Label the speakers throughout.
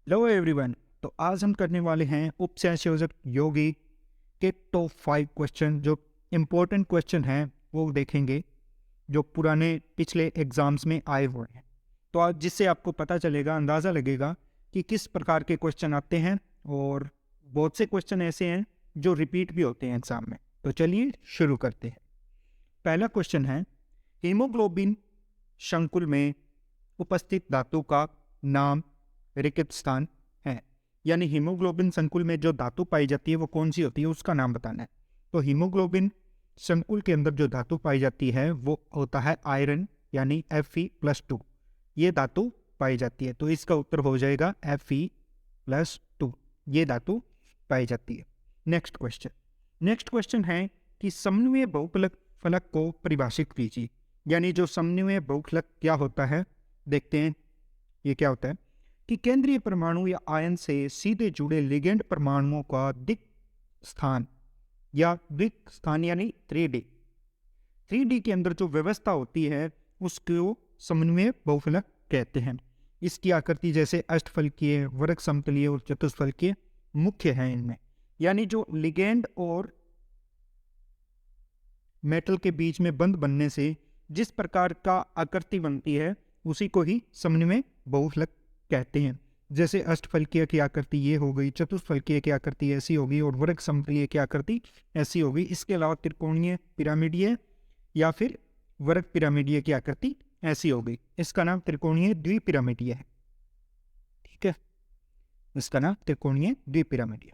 Speaker 1: Hello everyone. तो आज हम करने वाले हैं उपसंयोजक योगी के टॉप 5 क्वेश्चन। जो इम्पोर्टेंट क्वेश्चन हैं वो देखेंगे, जो पुराने पिछले एग्जाम्स में आए हुए हैं। तो आज जिससे आपको पता चलेगा, अंदाज़ा लगेगा कि किस प्रकार के क्वेश्चन आते हैं। और बहुत से क्वेश्चन ऐसे हैं जो रिपीट भी होते हैं एग्जाम में। तो चलिए शुरू करते हैं। पहला क्वेश्चन है, हीमोग्लोबिन संकुल में उपस्थित धातु का नाम रिक्त स्थान है। यानी हीमोग्लोबिन संकुल में जो धातु पाई जाती है वो कौन सी होती है, उसका नाम बताना है। तो हीमोग्लोबिन संकुल के अंदर जो धातु पाई जाती है वो होता है आयरन, यानी Fe+2। ये धातु पाई जाती है, तो इसका उत्तर हो जाएगा Fe+2। ये धातु पाई जाती है। नेक्स्ट क्वेश्चन है कि समन्वय बहुफलक फलक को परिभाषित कीजिए। यानी जो समन्वय बहुफलक क्या होता है, देखते हैं ये क्या होता है। कि केंद्रीय परमाणु या आयन से सीधे जुड़े लिगेंड परमाणुओं का दिक् स्थान यानी 3D के अंदर जो व्यवस्था होती है उसको समन्वय बहुफलक कहते हैं। इसकी आकृति जैसे अष्टफलकीय, वर्ग समतलीय और चतुष्फलकीय मुख्य है इनमें। यानी जो लिगेंड और मेटल के बीच में बंध बनने से जिस प्रकार का आकृति बनती है उसी को ही समन्वय बहुफलक कहते हैं। जैसे अष्टफलकीय की आकृति ये हो गई, चतुष्फलकीय की आकृति ऐसी होगी और वर्ग समतलीय की आकृति ऐसी होगी। इसके अलावा त्रिकोणीय, पिरामिडीय या फिर वर्ग पिरामिडीय की आकृति ऐसी होगी। इसका नाम त्रिकोणीय द्विपिरामिडीय है। ठीक है, इसका नाम त्रिकोणीय द्विपिरामिडीय।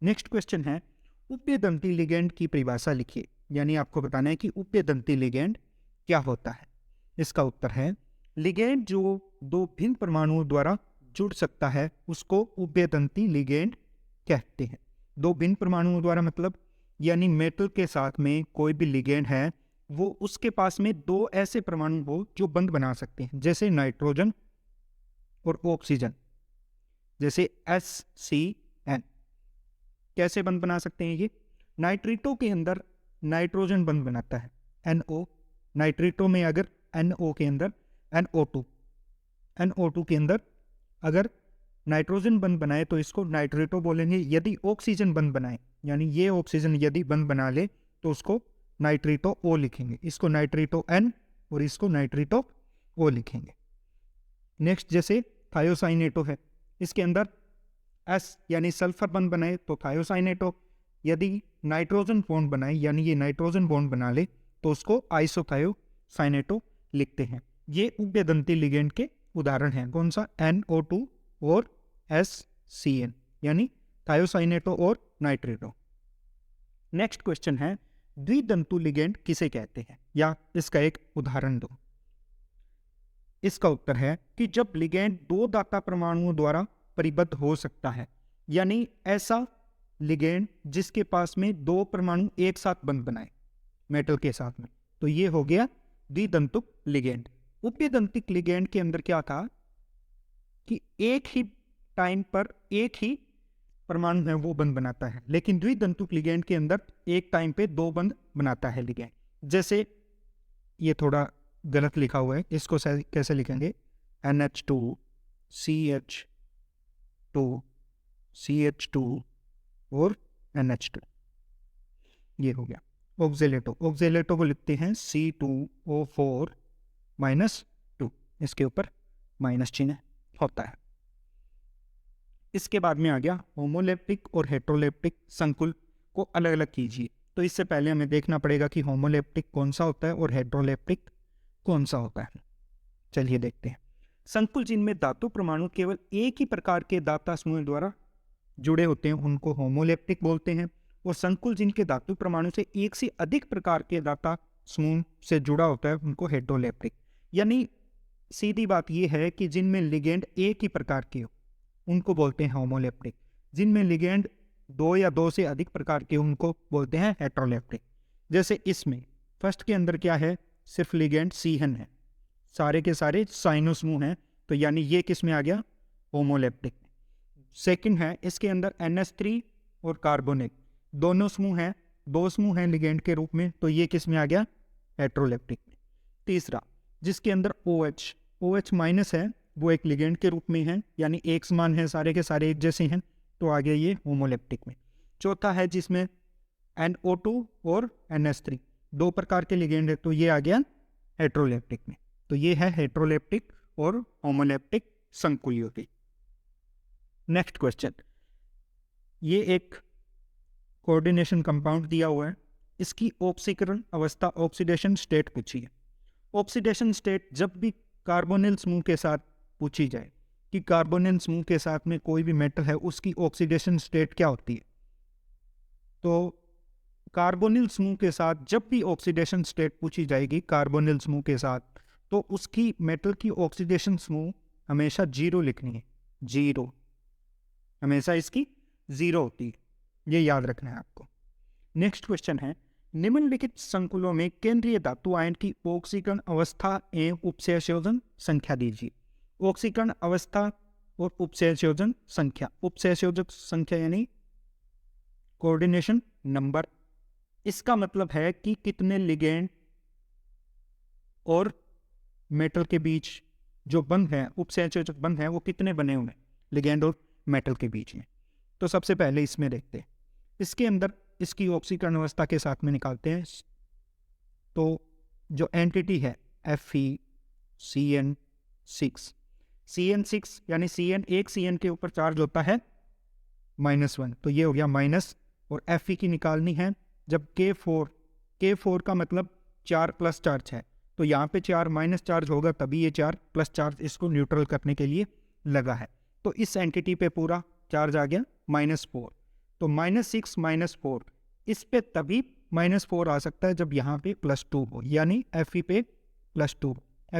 Speaker 1: नेक्स्ट क्वेश्चन है, उभयदंती लिगेंड की परिभाषा लिखिए। यानी आपको बताना है कि उभयदंती लिगेंड क्या होता है। इसका उत्तर है, लिगेंड जो दो भिन्न परमाणुओं द्वारा जुड़ सकता है उसको उभयदंती लिगेंड कहते हैं। दो भिन्न परमाणुओं द्वारा मतलब यानी मेटल के साथ में कोई भी लिगेंड है वो उसके पास में दो ऐसे परमाणु हो जो बंध बना सकते हैं, जैसे नाइट्रोजन और ऑक्सीजन, जैसे HCN। कैसे बंध बना सकते हैं ये? नाइट्रेटो के अंदर नाइट्रोजन बंध बनाता है NO। नाइट्रेटो में अगर NO के अंदर NO2 के अंदर अगर नाइट्रोजन बंध बनाए तो इसको नाइट्रेटो बोलेंगे। यदि ऑक्सीजन बंध बनाए, यानी ये ऑक्सीजन यदि बंध बना ले तो उसको नाइट्रेटो O लिखेंगे। इसको नाइट्रेटो N और इसको नाइट्रेटो O लिखेंगे। नेक्स्ट, जैसे थायोसाइनेटो है, इसके अंदर S यानी सल्फर बंध बनाए तो थायोसाइनेटो। यदि नाइट्रोजन बॉन्ड बनाए यानी ये नाइट्रोजन बॉन्ड बना ले तो उसको आइसोथायोसाइनेटो लिखते हैं। ये उभयदंती लिगेंड के उदाहरण हैं। कौन सा? NO2 और HCN, यानी थायोसाइनेटो और नाइट्रेटो। नेक्स्ट क्वेश्चन है, द्विदंतु लिगेंड किसे कहते हैं, या इसका एक उदाहरण दो। इसका उत्तर है कि जब लिगेंड दो दाता परमाणुओं द्वारा परिबद्ध हो सकता है, यानी ऐसा लिगेंड जिसके पास में दो परमाणु एक साथ बंध बनाए मेटल के साथ में, तो ये हो गया द्विदंतुक लिगेंड। उभयदंतिक लिगेंड के अंदर क्या था कि एक ही टाइम पर एक ही परमाणु है वो बंध बनाता है, लेकिन द्विदंतुक लिगेंड के अंदर एक टाइम पे दो बंध बनाता है लिगेंड। जैसे ये थोड़ा गलत लिखा हुआ है, इसको कैसे लिखेंगे? NH2 CH2 CH2 और NH2, ये हो गया। ऑक्जेलेटो को लिखते हैं C2O4-2, इसके ऊपर माइनस चिन्ह होता है। इसके बाद में आ गया होमोलेप्टिक और हेट्रोलेप्टिक संकुल को अलग अलग कीजिए। तो इससे पहले हमें देखना पड़ेगा कि होमोलेप्टिक कौन सा होता है और हेट्रोलेप्टिक कौन सा होता है। चलिए देखते हैं। संकुल जिनमें धातु परमाणु केवल एक ही प्रकार के दाता समूह द्वारा जुड़े होते हैं उनको होमोलेप्टिक बोलते हैं, और संकुल जिनके धातु परमाणु से एक से अधिक प्रकार के दाता समूह से जुड़ा होता है उनको हेट्रोलेप्टिक। यानी सीधी बात यह है कि जिनमें लिगेंड एक ही प्रकार के हो उनको बोलते हैं होमोलेप्टिक। जिनमें लिगेंड दो या दो से अधिक प्रकार के उनको बोलते हैं हेट्रोलेप्टिक। जैसे इसमें फर्स्ट के अंदर क्या है? सिर्फ लिगेंड CN है, सारे के सारे साइनो समूह हैं, तो यानी ये किस में आ गया? होमोलेप्टिक। सेकंड है, इसके अंदर NH3 और कार्बोनिक दोनों समूह हैं, दो समूह हैं लिगेंड के रूप में, तो ये किस में आ गया? हेट्रोलेप्टिक में। तीसरा, जिसके अंदर OH माइनस है वो एक लिगेंड के रूप में है, यानी एक समान है, सारे के सारे एक जैसे हैं, तो आ गया ये होमोलेप्टिक में। चौथा है जिसमें NO2 और NH3 दो प्रकार के लिगेंड है, तो ये आ गया हेट्रोलेप्टिक में। तो ये है हेट्रोलेप्टिक और होमोलेप्टिक संकुल। नेक्स्ट क्वेश्चन, ये एक कोऑर्डिनेशन कंपाउंड दिया हुआ है, इसकी ऑक्सीकरण अवस्था ऑक्सीडेशन स्टेट पूछी है। ऑक्सीडेशन स्टेट जब भी कार्बोनिल समूह के साथ पूछी जाए कि कार्बोनिल समूह के साथ में कोई भी मेटल है उसकी ऑक्सीडेशन स्टेट क्या होती है, तो कार्बोनिल समूह के साथ जब भी ऑक्सीडेशन स्टेट पूछी जाएगी कार्बोनिल समूह के साथ, तो उसकी मेटल की ऑक्सीडेशन समूह हमेशा 0 लिखनी है, 0 हमेशा इसकी 0 होती है, ये याद रखना है आपको। नेक्स्ट क्वेश्चन है, निम्नलिखित संकुलों में केंद्रीय धातु आयन की ऑक्सीकरण अवस्था एवं उपसंयोजन संख्या दीजिए। ऑक्सीकरण अवस्था और उपसंयोजन संख्या, उपसंयोजक संख्या यानी कोऑर्डिनेशन नंबर, इसका मतलब है कि कितने लिगेंड और मेटल के बीच जो बंध है, उपसंयोजक बंध है, वो कितने बने हुए हैं लिगेंड और मेटल के बीच में। तो सबसे पहले इसमें देखते हैं, इसके अंदर इसकी ऑक्सीकरण अवस्था के साथ में निकालते हैं। तो जो एंटिटी है FeCN6, CN6 यानी CN, एक CN के ऊपर चार्ज होता है -1, तो ये हो गया माइनस, और Fe की निकालनी है। जब K4 का मतलब 4 प्लस चार्ज है, तो यहाँ पे 4 माइनस चार्ज होगा, तभी ये 4 प्लस चार्ज इसको न्यूट्रल करने के लिए लगा है। तो इस एंटिटी पे पूरा चार्ज आ गया -4, तो -6 -4, इस पे तभी -4 आ सकता है जब यहाँ पे +2 हो, यानी Fe पे +2,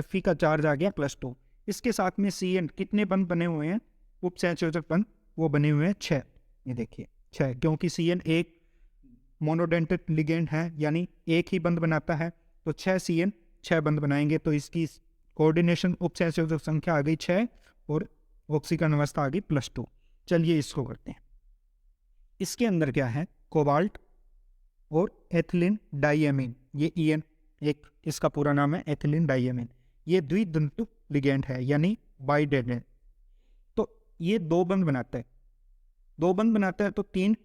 Speaker 1: Fe का चार्ज आ गया +2। इसके साथ में CN कितने बंध बने हुए हैं, उपसंयोजक बंध, वो बने हुए हैं 6, ये देखिए 6, क्योंकि CN एक मोनोडेंटेट लिगेंड है, यानी एक ही बंध बनाता है, तो 6 CN 6 बंध बनाएंगे, तो इसकी कोऑर्डिनेशन उपसंयोजक संख्या आ गई 6 और ऑक्सीकरण अवस्था आ गई +2। चलिए इसको करते हैं। इसके अंदर क्या है, कोबाल्ट और एथिलीन डाइएमीन, ये EN एक इसका पूरा नाम है एथिलीन डाइएमीन, ये द्विधातु लिगेंड है यानी बाइडेंडेंट। तो ये 2 बंध बनाता है, 2 बंध बनाता है, तो 3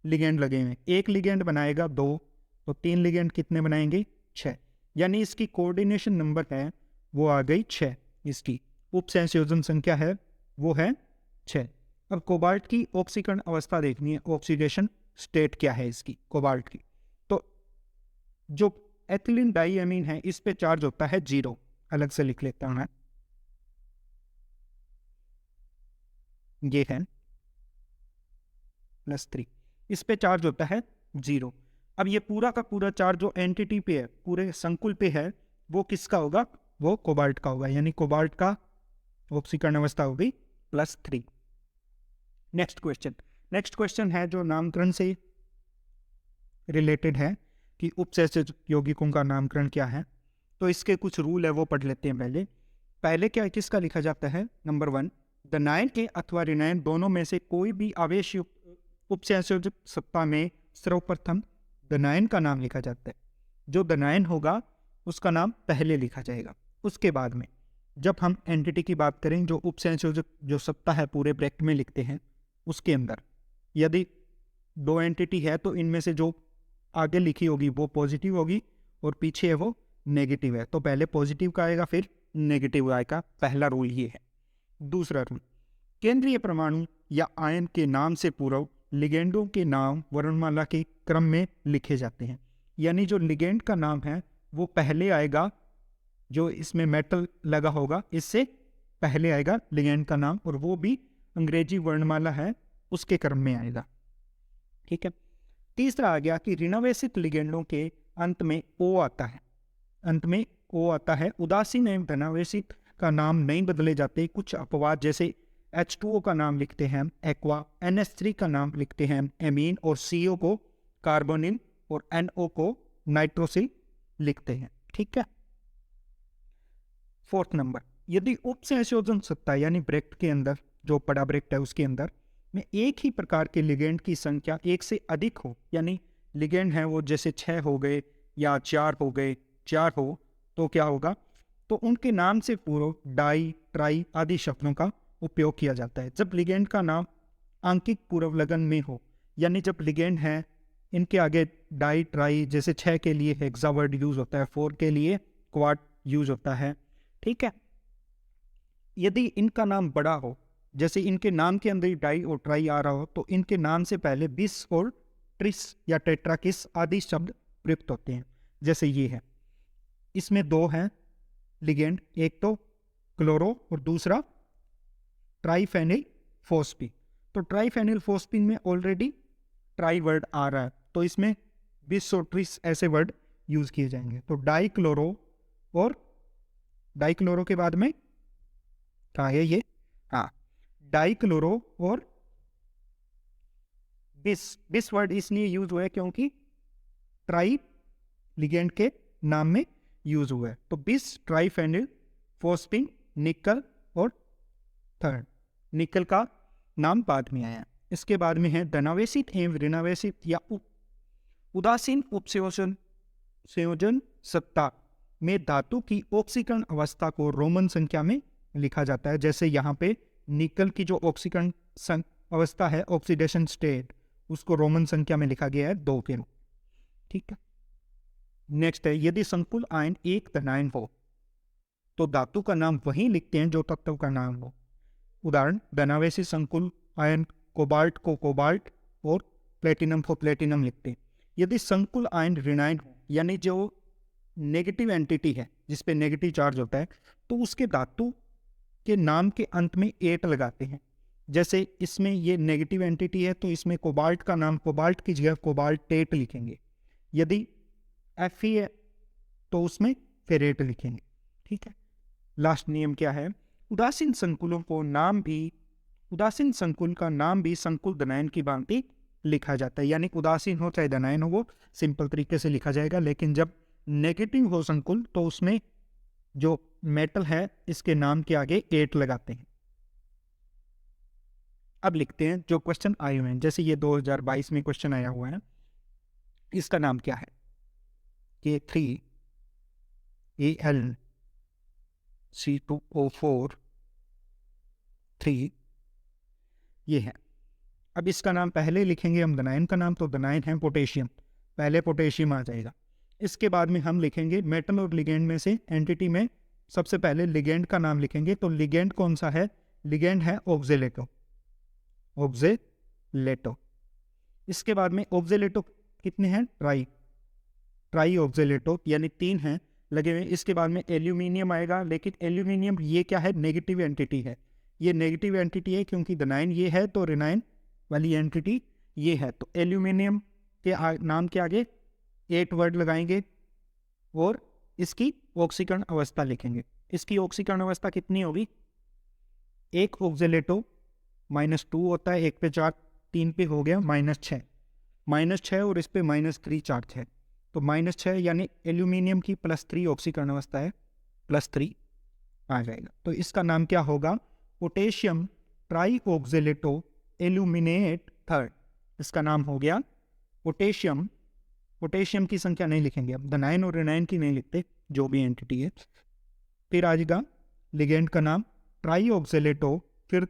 Speaker 1: लिगेंड लगे हुए हैं, एक लिगेंड बनाएगा 2, तो 3 लिगेंड कितने बनाएंगे 6, यानी इसकी कोऑर्डिनेशन नंबर है वो आ गई 6, इसकी उपसंयोजन संख्या है वो है 6। अब कोबाल्ट की ऑक्सीकरण अवस्था देखनी है, ऑक्सीडेशन स्टेट क्या है इसकी कोबाल्ट की। तो जो एथिलीन डाइएमीन है इस पे चार्ज होता है 0, अलग से लिख लेता हूं मैं, ये है +3, इस पे चार्ज होता है 0। अब ये पूरा का पूरा चार्ज जो एंटिटी पे है, पूरे संकुल पे है, वो किसका होगा, वो कोबाल्ट का होगा, यानी कोबाल्ट का ऑक्सीकरण अवस्था हो गई +3। नेक्स्ट क्वेश्चन है जो नामकरण से रिलेटेड है कि उपसंयोजक यौगिकों का नामकरण क्या है। तो इसके कुछ रूल है वो पढ़ लेते हैं। पहले क्या किसका लिखा जाता है, नंबर 1, दनायन के अथवा ऋणायन दोनों में से कोई भी आवेश उपसंयोजक सत्ता में सर्वप्रथम दनायन का नाम लिखा जाता है। जो दनायन होगा उसका नाम पहले लिखा जाएगा, उसके बाद में जब हम एंटिटी की बात करें, जो उपसंयोजक जो सत्ता है पूरे ब्रैकेट में लिखते हैं, उसके अंदर यदि 2 एंटिटी है तो इनमें से जो आगे लिखी होगी वो पॉजिटिव होगी और पीछे है वो नेगेटिव है, तो पहले पॉजिटिव का आएगा फिर नेगेटिव आएगा, पहला रूल ये है। दूसरा रूल, केंद्रीय परमाणु या आयन के नाम से पूर्व लिगेंडों के नाम वर्णमाला के क्रम में लिखे जाते हैं, यानी जो लिगेंड का नाम है वो पहले आएगा, जो इसमें मेटल लगा होगा इससे पहले आएगा लिगेंड का नाम, और वो भी अंग्रेजी वर्णमाला है उसके क्रम में आएगा, ठीक है। तीसरा आ गया कि ऋणावेशित लिगेंडों के अंत में O आता है, अंत में O आता है। उदासीन एवं धनावेशित का नाम नहीं बदले जाते, कुछ अपवाद जैसे H2O का नाम लिखते हैं एक्वा, NH3 का नाम लिखते हैं एमीन, और CO को कार्बोनिल और NO को नाइट्रोसिल लिखते हैं, ठीक है। 4th नंबर, यदि उपसंयोजन सत्ता यानी ब्रैकेट के अंदर जो बड़ा ब्रैकेट है उसके अंदर में एक ही प्रकार के लिगेंड की संख्या 1 से अधिक हो, यानी लिगेंड है वो जैसे 6 हो गए या 4 हो गए, 4 हो, तो क्या होगा, तो उनके नाम से पूर्व डाई, ट्राई आदि शब्दों का उपयोग किया जाता है। जब लिगेंड का नाम आंकिक पूर्व लगन में हो, यानी जब लिगेंड है इनके आगे डाई, ट्राई, जैसे 6 के लिए हेक्सा वर्ड यूज होता है, 4 के लिए क्वाड यूज होता है, ठीक है। यदि इनका नाम बड़ा हो, जैसे इनके नाम के अंदर डाई और ट्राई आ रहा हो, तो इनके नाम से पहले बिस और ट्रिस या टेट्राकिस आदि शब्द प्रयुक्त होते हैं। जैसे ये है, इसमें 2 हैं लिगेंड, एक तो क्लोरो और दूसरा ट्राइफेनिल फोस्फीन। तो ट्राइफेनिल फोस्फीन में ऑलरेडी ट्राई वर्ड आ रहा है, तो इसमें बिस और ट्रिस ऐसे वर्ड यूज किए जाएंगे। तो डाइक्लोरो और डाइक्लोरो के बाद में कहाँ है ये, हाँ, डाइक्लोरो और बिस वर्ड इसलिए यूज हुआ है क्योंकि ट्राई लिगेंड के नाम में यूज हुआ है। तो बिस, ट्राइफेनिल फोस्फीन, निकल और थर्ड, निकल का नाम बाद में आया। इसके बाद में है धनावेशित एवं ऋणावेशित या उदासीन उपसंयोजन संयोजन सत्ता में धातु की ऑक्सीकरण अवस्था को रोमन संख्या में लिखा जाता है। जैसे यहाँ पे निकल की जो ऑक्सीकरण अवस्था है, ऑक्सीडेशन स्टेट, उसको रोमन संख्या में लिखा गया है 2 के रूप, ठीक है। नेक्स्ट है, यदि संकुल आयन एक धनायन हो तो धातु का नाम वही लिखते हैं जो तत्व का नाम हो। उदाहरण, धनावेशी संकुल आयन कोबाल्ट को कोबाल्ट और प्लेटिनम को प्लेटिनम लिखते हैं। यदि संकुल आयन ऋणायन हो, यानी जो नेगेटिव एंटिटी है जिस पे नेगेटिव चार्ज होता है, तो उसके धातु के नाम के अंत में एट लगाते हैं। जैसे इसमें ये नेगेटिव एंटिटी है तो इसमें कोबाल्ट का नाम कोबाल्ट की जगह कोबाल्टेट लिखेंगे। यदि Fe है तो उसमें फेरेट लिखेंगे, ठीक है। लास्ट नियम क्या है, उदासीन संकुलों को नाम भी, उदासीन संकुल का नाम भी संकुल धनायन की भांति लिखा जाता है। यानी उदासीन हो चाहे धनायन हो, वो सिंपल तरीके से लिखा जाएगा। लेकिन जब नेगेटिव हो संकुल तो उसमें जो मेटल है इसके नाम के आगे 8 लगाते हैं। अब लिखते हैं जो क्वेश्चन आए हुए हैं। जैसे ये 2022 में क्वेश्चन आया हुआ है, इसका नाम क्या है, K3Al C2O4 3, ये है। अब इसका नाम पहले लिखेंगे हम धनायन का नाम, तो धनायन है पोटेशियम, पहले पोटेशियम आ जाएगा। इसके बाद में हम लिखेंगे मेटल और लिगेंड में से एंटिटी में सबसे पहले लिगेंड का नाम लिखेंगे। तो लिगेंड कौन सा है, लिगेंड है ऑक्जेलेटो, ऑक्जेलेटो। इसके बाद में ऑक्जेलेटो कितने हैं, ट्राई ऑक्जेलेटो, यानी 3 हैं लगे हुए। इसके बाद में एल्यूमिनियम आएगा, लेकिन एल्यूमिनियम ये क्या है, नेगेटिव एंटिटी है। ये नेगेटिव एंटिटी है क्योंकि धनायन ये है तो ऋणायन वाली एंटिटी ये है। तो एल्यूमिनियम के नाम के आगे 8 वर्ड लगाएंगे और इसकी ऑक्सीकरण अवस्था लिखेंगे। इसकी ऑक्सीकरण अवस्था कितनी होगी, एक ऑक्जेलेटो -2 होता है, 1 पे 4, 3 पे हो गया -6 और इस पे -3 चार्ज है, तो -6 यानी एल्यूमिनियम की +3 ऑक्सीकरण अवस्था है, +3 आ जाएगा। तो इसका नाम क्या होगा, potassium tri oxalato aluminate third. इसका नाम हो गया पोटेशियम। पोटेशियम की संख्या नहीं लिखेंगे अब, धनायन और ऋणायन की नहीं लिखते, जो भी एंटिटी है। फिर आ जाएगा लिगेंड का नाम ट्राई ऑक्जेलेटो, फिर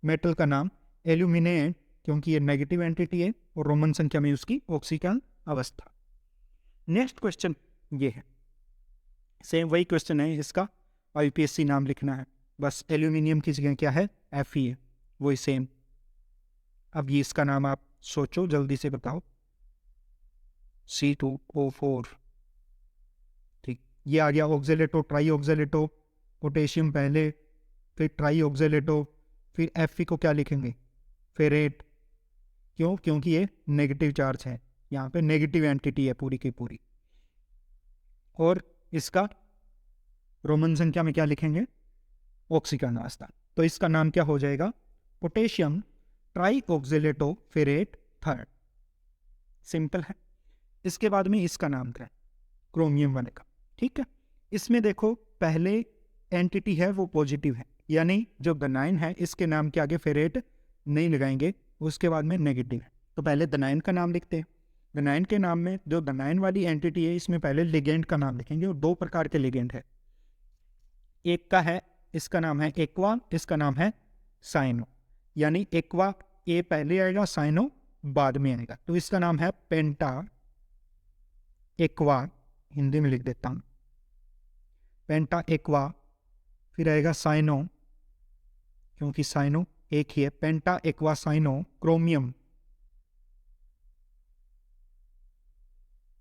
Speaker 1: मेटल का नाम एल्यूमिनेट क्योंकि ये नेगेटिव एंटिटी है और रोमन संख्या में उसकी ऑक्सीकरण अवस्था। नेक्स्ट क्वेश्चन ये है, सेम वही क्वेश्चन है, इसका IUPAC नाम लिखना है, बस एल्यूमिनियम की जगह क्या है, Fe है, वही सेम। अब ये इसका नाम आप सोचो, जल्दी से बताओ, C2O4, ठीक। ये आ गया ऑक्जेलेटो, ट्राई ऑक्जेलेटो, पोटेशियम पहले, फिर ट्राई ऑक्जेलेटो, फिर Fe को क्या लिखेंगे, फेरेट। क्यों, क्योंकि ये नेगेटिव चार्ज है, यहाँ पे नेगेटिव एंटिटी है पूरी की पूरी। और इसका रोमन संख्या में क्या लिखेंगे, ऑक्सीकरण अवस्था। तो इसका नाम क्या हो जाएगा, potassium tri oxalato ferrate third. Simple है। इसके बाद में इसका नाम क्या है, क्रोमियम बनेगा, ठीक है। इसमें देखो पहले एंटिटी है वो पॉजिटिव है, यानी जो धनायन है इसके नाम के आगे फेरेट नहीं लगाएंगे, उसके बाद में नेगेटिव है। तो पहले धनायन का नाम लिखते हैं। धनायन के नाम में जो धनायन वाली एंटिटी है इसमें पहले लिगेंड का नाम लिखेंगे, और 2 प्रकार के लिगेंड है, एक का है, इसका नाम है एक्वा, इसका नाम है साइनो, यानी एक्वा ए पहले आएगा, साइनो बाद में आएगा। तो इसका नाम है पेंटा एक्वा, हिंदी में लिख देता हूं, पेंटा एक्वा। फिर आएगा साइनो, क्योंकि साइनो एक ही है, पेंटा एक्वा साइनो क्रोमियम,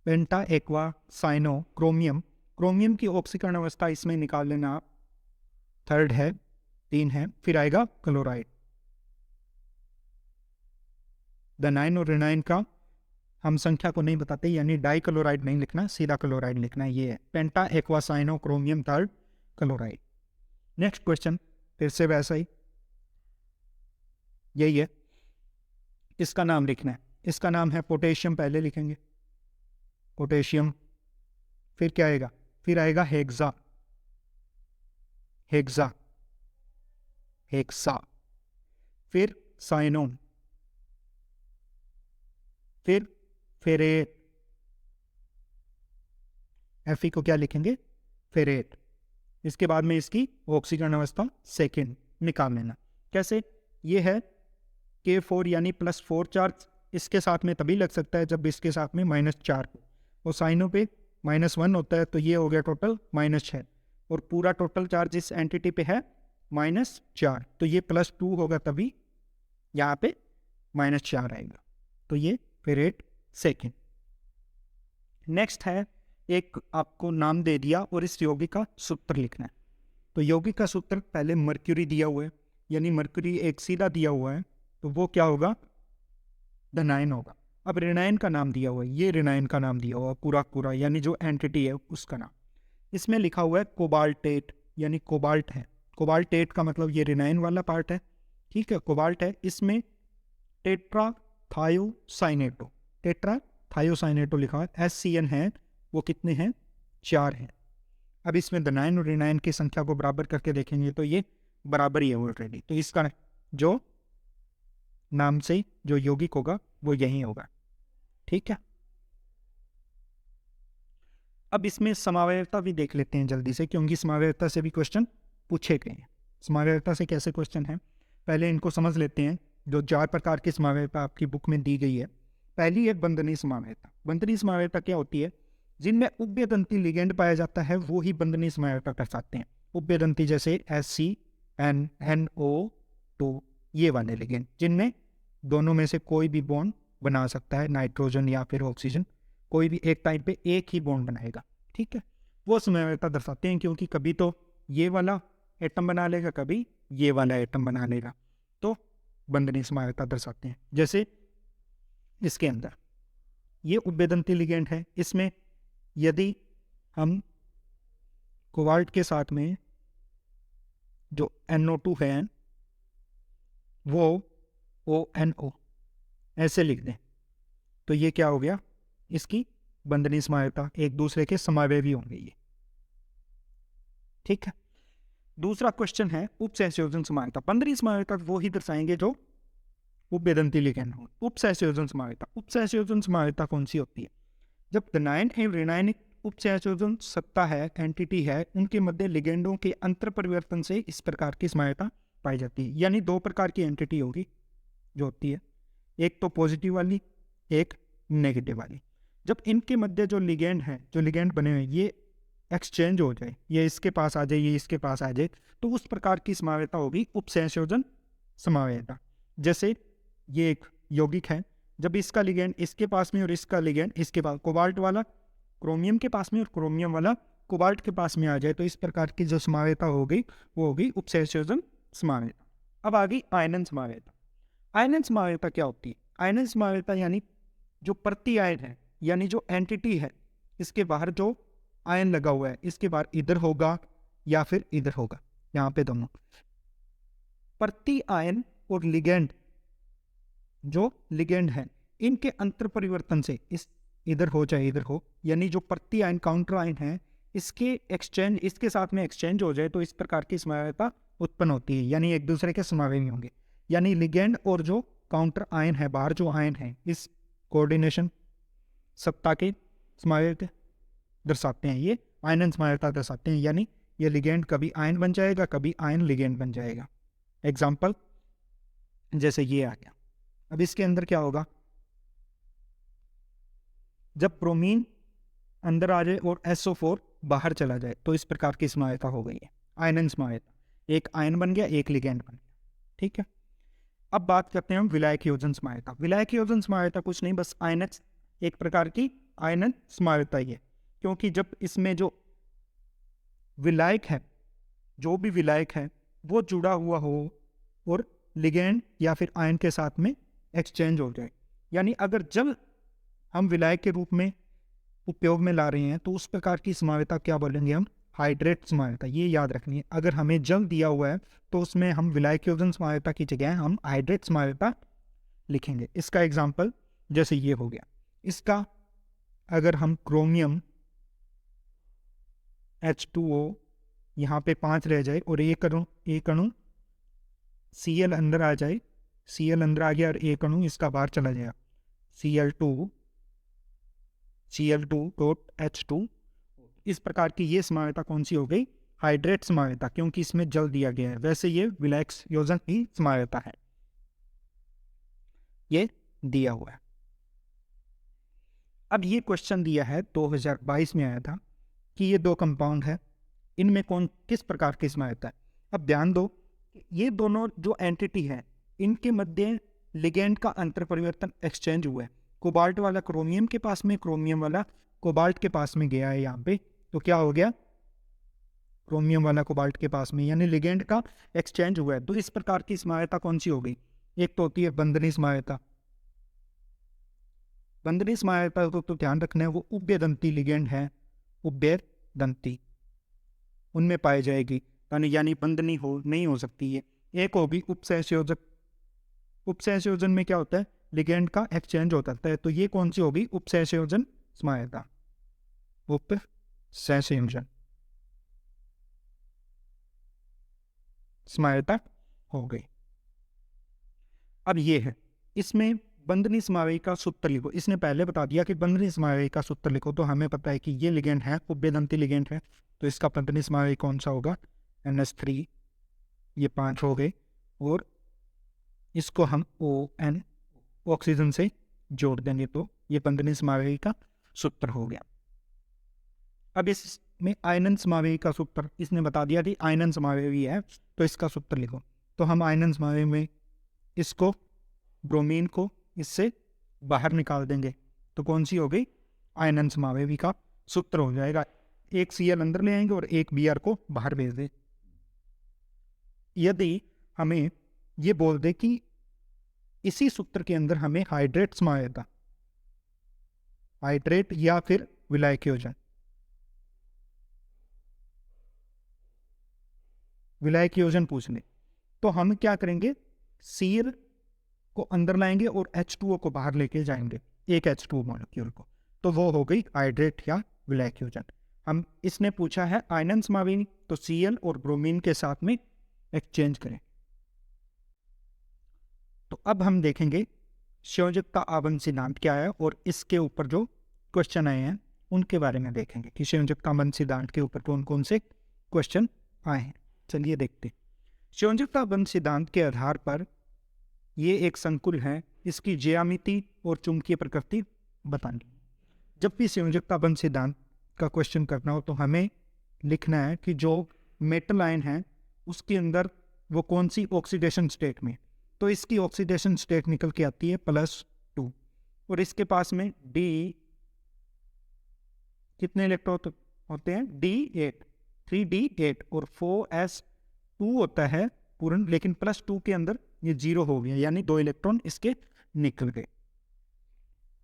Speaker 1: पेंटा एक्वा साइनो क्रोमियम। क्रोमियम की ऑक्सीकरण अवस्था इसमें निकाल लेना आप, थर्ड है, 3 है। फिर आएगा क्लोराइड। द9 और रिनाइन का हम संख्या को नहीं बताते, यानी डाई क्लोराइड नहीं लिखना, सीधा क्लोराइड लिखना है। ये है penta aqua cyano chromium third chloride. Next question फिर से वैसा ही, यही है, इसका नाम लिखना है। इसका नाम है पोटेशियम, पहले लिखेंगे पोटेशियम। फिर क्या आएगा, फिर आएगा हेक्सा, हेक्सा, हेक्सा। फिर साइनो, फिर फेरेट, Fe को क्या लिखेंगे, फेरेट। इसके बाद में इसकी ऑक्सीकरण अवस्था सेकेंड निकाल लेना। कैसे, ये है K4 यानी +4 चार्ज इसके साथ में तभी लग सकता है जब इसके साथ में -4 और साइनो पे -1 होता है, तो ये हो गया टोटल -6 और पूरा टोटल चार्ज इस एंटिटी पे है -4, तो ये +2 होगा तभी यहाँ पे -4 आएगा। तो ये फेरेट सेकेंड। नेक्स्ट है, एक आपको नाम दे दिया और इस यौगिक का सूत्र लिखना है। तो यौगिक का सूत्र पहले मर्क्यूरी दिया हुआ है, यानी मर्क्यूरी एक सीधा दिया हुआ है, तो वो क्या होगा, द9 होगा। अब रिनाइन का नाम दिया हुआ है, ये रिनाइन का नाम दिया हुआ है पूरा पूरा, यानी जो एंटिटी है उसका नाम। इसमें लिखा हुआ है कोबाल्टेट, यानी कोबाल्ट है। कोबाल्टेट का मतलब ये रिनाइन वाला पार्ट है, ठीक है, कोबाल्ट है। इसमें टेट्रा थायोसाइनेटो, टेट्रा थायोसाइनेटो लिखा है, SCN है, वो कितने हैं, 4 हैं। अब इसमें द9 और रिनाइन की संख्या को बराबर करके देखेंगे तो ये बराबर ही है ऑलरेडी, तो इसका जो नाम से जो यौगिक होगा वो यही होगा, ठीक है। अब इसमें समावयवता भी देख लेते हैं जल्दी से, क्योंकि समावयवता से भी क्वेश्चन पूछे गए हैं। समावयवता से कैसे क्वेश्चन है, पहले इनको समझ लेते हैं। जो 4 प्रकार की समावयवता आपकी बुक में दी गई है, पहली है बंधनीय समावयवता। बंधनीय समावयवता क्या होती है, जिनमें उभयदंती लिगेंड पाया जाता है वो ही बंधनीय समावयवता कर सकते हैं। उभयदंती जैसे SCN NO2, ये वाले लिगेंड जिनमें दोनों में से कोई भी बॉन्ड बना सकता है, नाइट्रोजन या फिर ऑक्सीजन, कोई भी एक टाइम पे एक ही बॉन्ड बनाएगा, ठीक है, वो समावयवता दर्शाते हैं। क्योंकि कभी तो ये वाला एटम बना लेगा, कभी ये वाला एटम बना लेगा, तो बंधनीय समावयवता दर्शाते हैं। जैसे इसके अंदर ये उभयदंती लिगेंड है, इसमें यदि हम कोबाल्ट के साथ में जो NO2 है वो ONO ऐसे लिख दें, तो ये क्या हो गया, इसकी बंधनीय समावयवता, एक दूसरे के समावयवी होंगे ये, ठीक है। दूसरा क्वेश्चन है उपसहसंयोजन समावयवता। बंधनीय समावयवता वो ही दर्शाएंगे जो उभयदंती लिगेंड हो। उपसहसंयोजन समावयवता, उपसहसंयोजन समावयवता कौन सी होती है, जब द9 एवं रिनाइन उपसहसंयोजन सत्ता है, एंटिटी है, उनके मध्य लिगेंडों के अंतर परिवर्तन से इस प्रकार की समावयवता पाई जाती है। यानी 2 प्रकार की एंटिटी होगी जो होती है, एक तो पॉजिटिव वाली, एक नेगेटिव वाली। जब इनके मध्य जो लिगेंड है, जो लिगेंड बने हुए, ये एक्सचेंज हो जाए, ये इसके पास आ जाए, ये इसके पास आ जाए, तो उस प्रकार की समावयवता होगी उपसहसंयोजन समावयवता। जैसे ये एक यौगिक है, जब इसका लिगेंड इसके पास में और इसका लिगेंड इसके पास, कोबाल्ट वाला क्रोमियम के पास में और क्रोमियम वाला कोबाल्ट के पास में आ जाए, तो इस प्रकार की जो समावयवता होगी वो होगी उपसहसंयोजन समावयवता। अब आ गई आयनन समावयवता। आयनन समावयवता क्या होती है, आयनन समावयवता यानी जो प्रति आयन है, यानी जो एंटिटी है, इसके बाहर जो आयन लगा हुआ है, इसके बाहर इधर होगा या फिर इधर होगा, यहाँ पे दोनों प्रति आयन और लिगेंड, जो लिगेंड है, इनके अंतर परिवर्तन से इस इधर हो चाहे इधर हो, यानी जो प्रति आयन काउंटर आयन है, इसके एक्सचेंज, इसके साथ में एक्सचेंज हो जाए, तो इस प्रकार की समावयवता उत्पन्न होती है, यानी एक दूसरे के समावयवी होंगे। यानी लिगेंड और जो काउंटर आयन है, बाहर जो आयन है, इस कोऑर्डिनेशन सत्ता के समावयवता दर्शाते हैं, ये आयनन समावयवता दर्शाते हैं। यानी ये लिगेंड कभी आयन बन जाएगा, कभी आयन लिगेंड बन जाएगा। एग्जाम्पल जैसे ये आ गया। अब इसके अंदर क्या होगा, जब ब्रोमीन अंदर आ जाए और SO4 बाहर चला जाए तो इस प्रकार की समायता हो गई है, आयनन समायता। एक आयन बन गया, एक लिगेंड बन गया। ठीक है, अब बात करते हैं हम विलायक योजन समायता। विलायक योजन समायता कुछ नहीं, बस आयनन, एक प्रकार की आयनन समायता ही है, क्योंकि जब इसमें जो विलायक है, जो भी विलायक है वो जुड़ा हुआ हो और लिगेंड या फिर आयन के साथ में एक्सचेंज हो जाए, यानी अगर जब हम विलायक के रूप में उपयोग में ला रहे हैं तो उस प्रकार की समायता क्या बोलेंगे हम, हाइड्रेट समायता। ये याद रखनी है, अगर हमें जल दिया हुआ है तो उसमें हम विलायक योजन समायता की जगह हम हाइड्रेट समायता लिखेंगे। इसका एग्जाम्पल जैसे ये हो गया, इसका अगर हम क्रोमियम H2O यहाँ पे 5 रह जाए और एक अणु Cl अंदर आ जाए, Cl अंदर आ गया और एक अणु इसका बाहर चला जाएगा, Cl2.H2। इस प्रकार की ये समायता कौन सी हो गई, हाइड्रेट समायता, क्योंकि इसमें जल दिया गया है। वैसे ये विलायक योजन की समायता है, ये दिया हुआ है। अब ये क्वेश्चन दिया है 2022 में आया था कि ये दो कंपाउंड है, इनमें कौन किस प्रकार की समायता है। अब ध्यान दो, ये दोनों जो एंटिटी है इनके मध्य लिगेंड का अंतर परिवर्तन एक्सचेंज हुआ है। कोबाल्ट वाला क्रोमियम के पास में, क्रोमियम वाला कोबाल्ट के पास में गया है यहाँ पे, तो क्या हो गया, क्रोमियम वाला कोबाल्ट के पास में, यानी लिगेंड का एक्सचेंज हुआ है। तो इस प्रकार की समायता कौन सी हो गई, एक तो होती है बंधनी समायता। बंधनी समायता तो ध्यान रखना है वो उभयदंती लिगेंड है, उभयदंती उनमें पाई जाएगी, यानी बंधनी हो नहीं हो सकती है। एक होगी उपसहसंयोजक। उपसहसंयोजन में क्या होता है, लिगेंड का एक्सचेंज होता है, तो ये कौन सी होगी, उपसहसंयोजन समायता, उपसहसंयोजन समायता हो गई। अब ये है, इसमें बंधनी समावेश का सूत्र लिखो। इसने पहले बता दिया कि बंधनी समावेश का सूत्र लिखो, तो हमें पता है कि ये लिगेंड है, उभयदंती लिगेंड है, तो इसका बंधनी समावेश कौन सा होगा, NH3, ये 5 हो गए, और इसको हम ON ऑक्सीजन से जोड़ देंगे, तो ये बंधनी समावेश का सूत्र हो गया। अब इसमें आयनन समावेश का सूत्र इसने बता दिया कि आयनन समावेशी है, तो इसका सूत्र लिखो। तो हम आयनन समावेश में इसको, ब्रोमीन को इससे बाहर निकाल देंगे, तो कौन सी हो गई, आयनन समावेशी का सूत्र हो जाएगा। एक Cl अंदर ले आएंगे और एक Br को बाहर भेज दे। यदि हमें ये बोल दे कि इसी सूत्र के अंदर हमें हाइड्रेट समायता, हाइड्रेट या फिर विलायक योजन, विलायक योजन पूछने, तो हम क्या करेंगे, Cl को अंदर लाएंगे और H2O को बाहर लेके जाएंगे, एक H2O मॉलिक्यूल को, तो वो हो गई हाइड्रेट या विलायक योजन। हम इसने पूछा है आयनन समावेशी, तो Cl और ब्रोमीन के साथ में एक्सचेंज करें। तो अब हम देखेंगे संयोजकता आबंध सिद्धांत क्या है, और इसके ऊपर जो क्वेश्चन आए हैं उनके बारे में देखेंगे कि संयोजकता आबंध सिद्धांत के ऊपर कौन कौन से क्वेश्चन आए हैं। चलिए देखते हैं। संयोजकता आबंध सिद्धांत के आधार पर ये एक संकुल है, इसकी ज्यामिति और चुंबकीय प्रकृति बतानी। जब भी संयोजकता आबंध सिद्धांत का क्वेश्चन करना हो तो हमें लिखना है कि जो मेटल आयन है उसके अंदर वो कौन सी ऑक्सीडेशन स्टेट में, तो इसकी ऑक्सीडेशन स्टेट निकल के आती है +2, और इसके पास में D कितने इलेक्ट्रॉन होते हैं, D8, 3D8, और 4s2 होता है पूर्ण, लेकिन +2 के अंदर ये 0 हो गया, यानी 2 इलेक्ट्रॉन इसके निकल गए।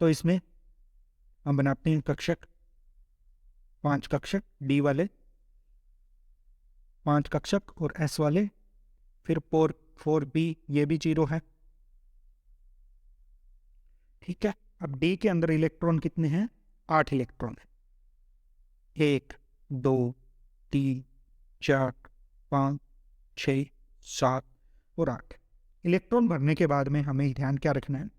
Speaker 1: तो इसमें हम बनाते हैं कक्षक, 5 कक्षक, D वाले 5 कक्षक और S वाले, फिर 4B ये भी 0 है। ठीक है, अब D के अंदर इलेक्ट्रॉन कितने हैं, 8 इलेक्ट्रॉन है, 1 2 3 4 5 6 7 और 8 इलेक्ट्रॉन भरने के बाद में हमें ध्यान क्या रखना है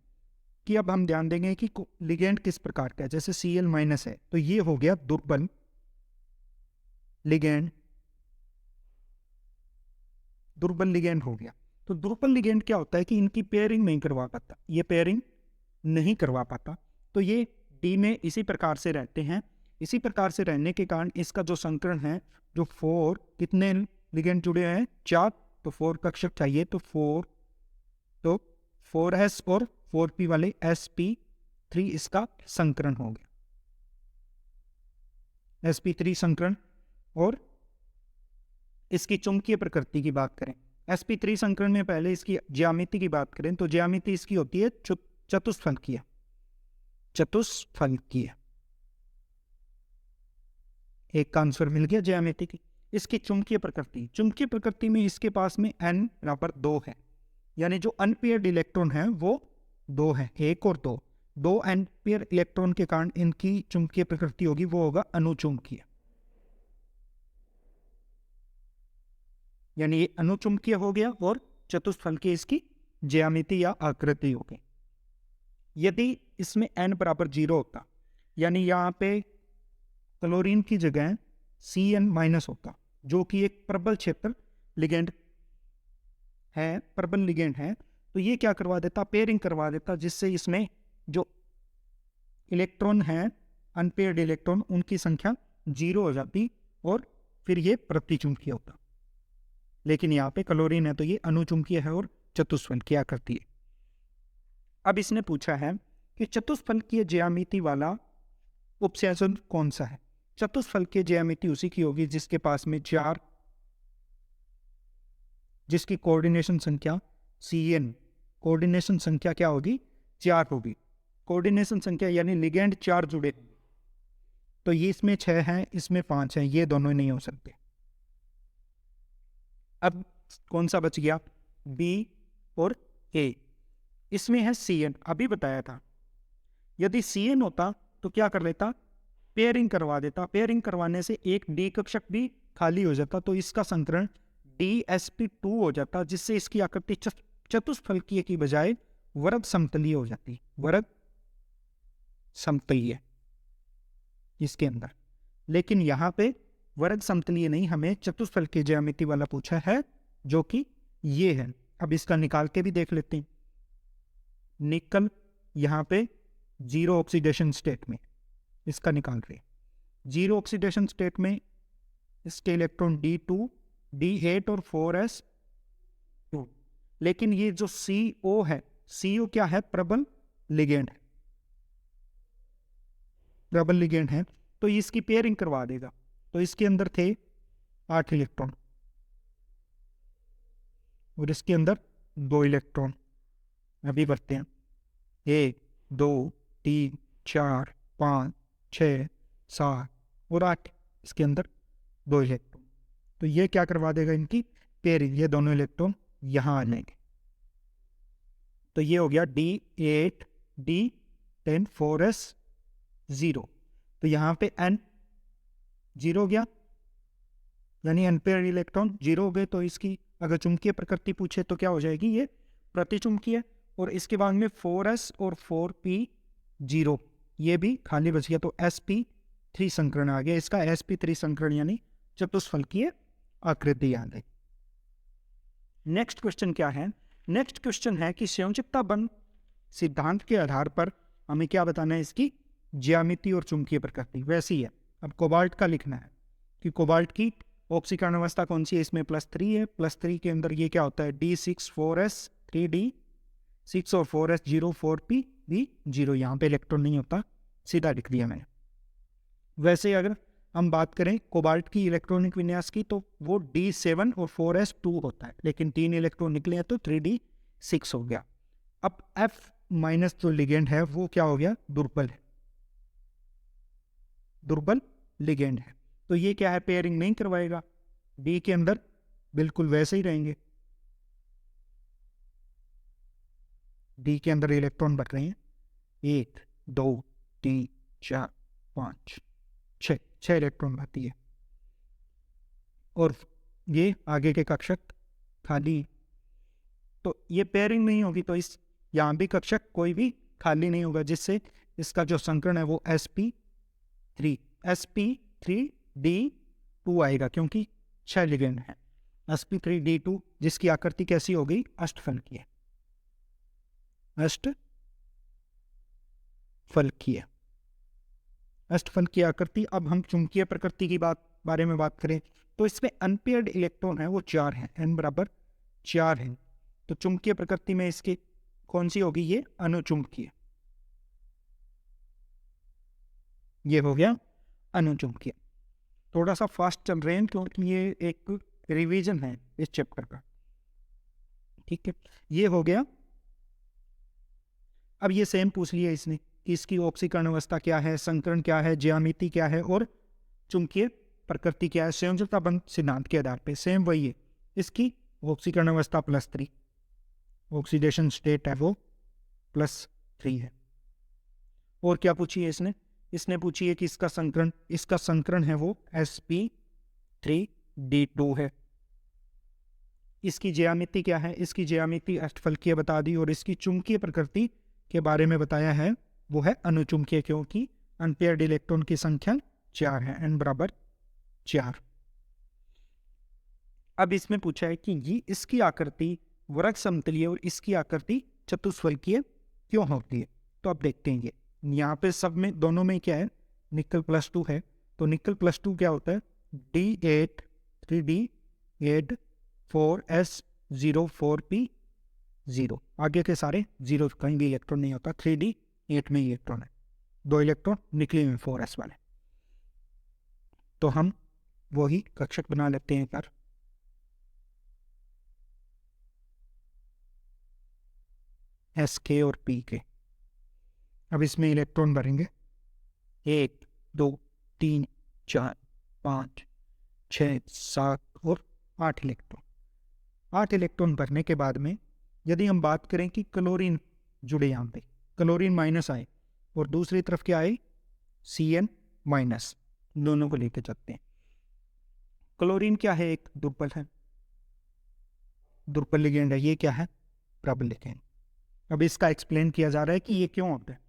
Speaker 1: कि अब हम ध्यान देंगे कि लिगेंड किस प्रकार का है। जैसे Cl- है तो ये हो गया दुर्बल लिगेंड, दुर्बल लिगेंड हो गया। तो दुर्बल लिगेंड क्या होता है कि इनकी पेयरिंग नहीं करवा पाता, ये पेयरिंग नहीं करवा पाता। तो ये डी में इसी प्रकार से रहते हैं। इसी प्रकार से रहने के कारण इसका जो संकरण है, जो 4 कितने लिगेंड जुड़े हैं, 4, तो 4 कक्षक चाहिए, तो 4s और 4p वाले sp3 इसका संकरण हो गया, sp3 संकरण। और इसकी चुंबकीय प्रकृति की बात करें, sp3 संकरण में पहले इसकी ज्यामिति की बात करें तो ज्यामिति इसकी होती है चतुष्फलकीय। चतुष्फलकीय एक का आंसर मिल गया ज्यामिति की। इसकी चुंबकीय प्रकृति, चुंबकीय प्रकृति में इसके पास में n बराबर 2 है, यानी जो अनपेयर्ड इलेक्ट्रॉन है वो 2 है, 1 और 2। 2 अनपेयर इलेक्ट्रॉन के कारण इनकी चुंबकीय प्रकृति होगी, वो होगा अनुचुंबकीय, यानी ये अनुचुंबकीय हो गया। और चतुष्फलकीय इसकी ज्यामिति या आकृति हो गई। यदि इसमें n बराबर 0 होता, यानी यहाँ पे क्लोरीन की जगह Cn- होता, जो कि एक प्रबल क्षेत्र लिगेंड है, प्रबल लिगेंड है, तो ये क्या करवा देता, पेयरिंग करवा देता, जिससे इसमें जो इलेक्ट्रॉन है, अनपेयर्ड इलेक्ट्रॉन, उनकी संख्या 0 हो जाती और फिर ये प्रतिचुंबकीय होता। लेकिन यहाँ पे क्लोरीन है तो ये अनुचुंबकीय है और चतुष्फलकीय करती है। अब इसने पूछा है कि चतुष्फलकीय ज्यामिति वाला उपसंयोजन कौन सा है। चतुष्फलकीय ज्यामिति उसी की होगी जिसके पास में 4, जिसकी कोऑर्डिनेशन संख्या Cn, कोऑर्डिनेशन संख्या क्या होगी, 4 होगी। कोऑर्डिनेशन संख्या यानी लिगेंड 4 जुड़े, तो ये इसमें 6 हैं, इसमें 5 हैं, ये दोनों नहीं हो सकते। अब कौन सा बच गया, B और A। इसमें है Cn, अभी बताया था। यदि Cn होता तो क्या कर लेता, पेयरिंग करवा देता। पेयरिंग करवाने से एक D कक्षक भी खाली हो जाता, तो इसका संकरण DsP2 हो जाता, जिससे इसकी आकृति चतुष्फलकीय की बजाय वर्ग समतलीय हो जाती, वर्ग समतलीय इसके अंदर। लेकिन यहाँ पे वर्ग समतलीय नहीं, हमें चतुष्फलकीय ज्यामिति वाला पूछा है, जो कि ये है। अब इसका निकाल के भी देख लेते हैं। निकल यहाँ पे 0 ऑक्सीडेशन स्टेट में इसका निकाल रहे, 0 ऑक्सीडेशन स्टेट में इसके इलेक्ट्रॉन D2, D8 और 4s2। लेकिन ये जो CO है, CO क्या है, प्रबल लिगेंड है, प्रबल लिगेंड है, तो इसकी पेयरिंग करवा देगा। तो इसके अंदर थे 8 इलेक्ट्रॉन और इसके अंदर 2 इलेक्ट्रॉन। अभी बढ़ते हैं, 1 2 3 4 5 6 7 और 8, इसके अंदर 2 इलेक्ट्रॉन। तो ये क्या करवा देगा, इनकी पेयरिंग, ये दोनों इलेक्ट्रॉन यहाँ आ जाएंगे। तो ये हो गया D8 D10 4s0। तो यहाँ पे n 0 हो गया, यानी अनपेयर्ड इलेक्ट्रॉन 0 हो गए। तो इसकी अगर चुंबकीय प्रकृति पूछे तो क्या हो जाएगी, ये प्रतिचुंबकीय। और इसके बाद में 4s और 4p0 ये भी खाली बच गया, तो sp3 संकरण आ गया। इसका sp3 संकरण यानी चतुष्फलकीय आकृति आ गई। नेक्स्ट क्वेश्चन क्या है, नेक्स्ट क्वेश्चन है कि संयोजकता बंध सिद्धांत के आधार पर हमें क्या बताना है, इसकी ज्यामिति और चुंबकीय प्रकृति वैसी है। अब कोबाल्ट का लिखना है कि कोबाल्ट की ऑक्सीकरण अवस्था कौन सी है, इसमें +3 है, +3 के अंदर ये क्या होता है, D6 4s 3D6 और 4s0 4p0। यहाँ पे इलेक्ट्रॉन नहीं होता, सीधा लिख दिया मैंने। वैसे अगर हम बात करें कोबाल्ट की इलेक्ट्रॉनिक विन्यास की, तो वो D7 और 4s2 होता है, लेकिन 3 इलेक्ट्रॉन निकले हैं तो 3D6 हो गया। अब F- जो लिगेंड है वो क्या हो गया, दुर्बल है, दुर्बल लिगेंड है। तो ये क्या है, पेयरिंग नहीं करवाएगा, D के अंदर बिल्कुल वैसे ही रहेंगे। D के अंदर इलेक्ट्रॉन बढ़ रहे हैं, 1 2 3 4 5 6 इलेक्ट्रॉन बढ़ती है। और ये आगे के कक्षक खाली, तो ये पेयरिंग नहीं होगी, तो इस यहाँ भी कक्षक कोई भी खाली नहीं होगा, जिससे इसका जो संकरण है वो sp3 D2 आएगा, क्योंकि 6 लिगेंड है। sp3d2 जिसकी आकृति कैसी हो गई, अष्टफलकीय, अष्टफलकीय, अष्टफलकीय आकृति। अब हम चुंबकीय प्रकृति की बारे में बात करें तो इसमें अनपेयर्ड इलेक्ट्रॉन है वो 4 हैं, n बराबर 4 है। तो चुंबकीय प्रकृति में इसकी कौन सी होगी, ये अनुचुंबकीय, ये हो गया अनुचुंबकीय। थोड़ा सा फास्ट चल रहे हैं क्योंकि ये एक रिवीजन है इस चैप्टर का, ठीक है। ये हो गया। अब ये सेम पूछ लिया इसने कि इसकी ऑक्सीकरण अवस्था क्या है, संकरण क्या है, ज्यामिति क्या है और चुंबकीय प्रकृति क्या है, संयोजकता बंध सिद्धांत के आधार पे सेम वही है। इसकी ऑक्सीकरण अवस्था +3, ऑक्सीडेशन स्टेट है वो +3 है। और क्या पूछी है इसने पूछी है कि इसका संकरण है वो sp3d2 है। इसकी ज्यामिति क्या है, इसकी ज्यामिति अष्टफलकीय बता दी और इसकी चुंबकीय प्रकृति के बारे में बताया है, वो है अनुचुंबकीय, क्योंकि अनपेयर्ड इलेक्ट्रॉन की संख्या 4 है, n बराबर 4। अब इसमें पूछा है कि ये इसकी आकृति वर्ग समतलीय और इसकी आकृति चतुष्फलकीय क्यों होती है। तो अब देखते हैं, ये यहाँ पे सब में दोनों में क्या है, निकल +2 है। तो निकल +2 क्या होता है, D8 3D8 4s04p0, आगे के सारे जीरो, कहीं भी इलेक्ट्रॉन नहीं होता, 3D8 में इलेक्ट्रॉन है, 2 इलेक्ट्रॉन निकले में 4s वाले। तो हम वही कक्षक बना लेते हैं पर SK और PK। अब इसमें इलेक्ट्रॉन भरेंगे 1 2 3 4 5 6 7 और 8 इलेक्ट्रॉन। 8 इलेक्ट्रॉन भरने के बाद में यदि हम बात करें कि क्लोरीन जुड़े, यहाँ पे क्लोरीन माइनस आए और दूसरी तरफ क्या आए, Cn माइनस, दोनों को लेकर चलते हैं। क्लोरीन क्या है, एक दुर्बल है, दुर्बल लिगेंड है। ये क्या है, प्रबल लिगेंड। अब इसका एक्सप्लेन किया जा रहा है कि ये क्यों होता है।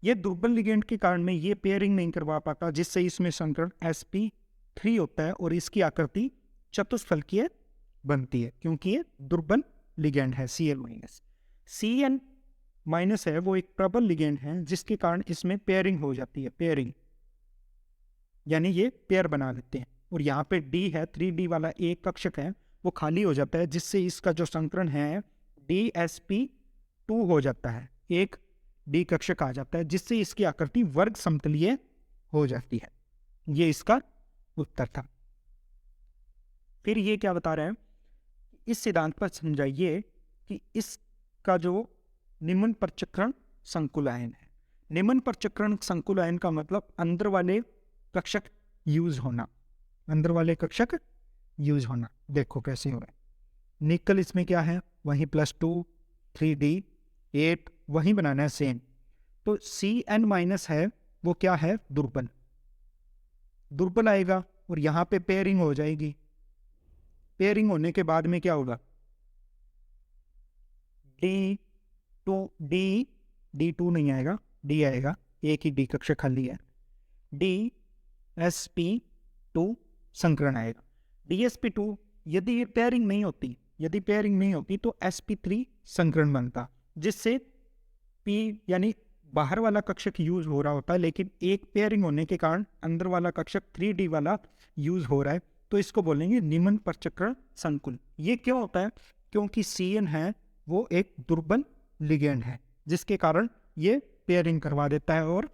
Speaker 1: ये दुर्बल लिगेंड के कारण में ये पेयरिंग नहीं करवा पाता, जिससे इसमें संकरण sp3 होता है और इसकी आकृति चतुष्फलकीय बनती है, क्योंकि ये दुर्बल लिगेंड है Cn माइनस है वो एक प्रबल लिगेंड है, जिसके कारण इसमें पेयरिंग हो जाती है, पेयरिंग यानी ये पेयर बना लेते हैं। और यहाँ पे D है, 3D वाला एक कक्षक है वो खाली हो जाता है, जिससे इसका जो संकरण है DsP2 हो जाता है, एक D कक्षक आ जाता है, जिससे इसकी आकृति वर्ग समतलीय हो जाती है। ये इसका उत्तर था। फिर ये क्या बता रहा है, इस सिद्धांत पर समझाइए कि इसका जो निम्न परचक्रण संकुल आयन है। निम्न परचक्रण संकुल आयन का मतलब अंदर वाले कक्षक यूज होना, अंदर वाले कक्षक यूज होना। देखो कैसे हो रहा है, निकल इसमें क्या है, वहीं +2 3D8 वहीं बनाना है सेम। तो Cn माइनस है वो क्या है, दुर्बल, दुर्बल आएगा और यहाँ पे पेयरिंग हो जाएगी। पेयरिंग होने के बाद में क्या होगा, D2 नहीं आएगा, D आएगा, एक ही D कक्षक खाली है, DsP2 संकरण आएगा। DsP2 यदि ये पेयरिंग नहीं होती, यदि पेयरिंग नहीं होती तो sp3 संकरण बनता, जिससे P यानी बाहर वाला कक्षक यूज हो रहा होता है, लेकिन एक पेयरिंग होने के कारण अंदर वाला कक्षक 3D वाला यूज हो रहा है, तो इसको बोलेंगे निम्न परचक्रण संकुल। ये क्यों होता है, क्योंकि Cn है वो एक दुर्बल लिगेंड है, जिसके कारण ये पेयरिंग करवा देता है और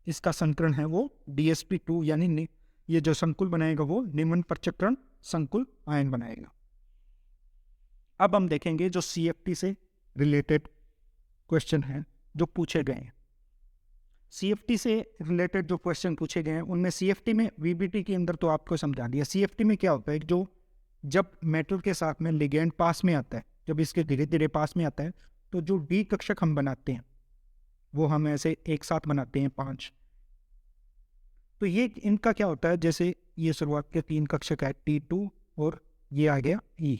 Speaker 1: इसका संकरण है वो DsP2 यानी ये जो संकुल बनाएगा वो निम्न परचक्रण संकुल आयन बनाएगा। अब हम देखेंगे जो CFT से रिलेटेड क्वेश्चन हैं जो पूछे गए हैं। CFT से रिलेटेड जो क्वेश्चन पूछे गए हैं उनमें CFT में VBT के अंदर तो आपको समझा दिया। CFT में क्या होता है, जो जब मेटल के साथ में लिगेंड पास में आता है, जब इसके धीरे धीरे पास में आता है, तो जो D कक्षक हम बनाते हैं वो हम ऐसे एक साथ बनाते हैं 5। तो ये इनका क्या होता है, जैसे ये शुरुआत के 3 कक्षक है T2 और ये आ गया E,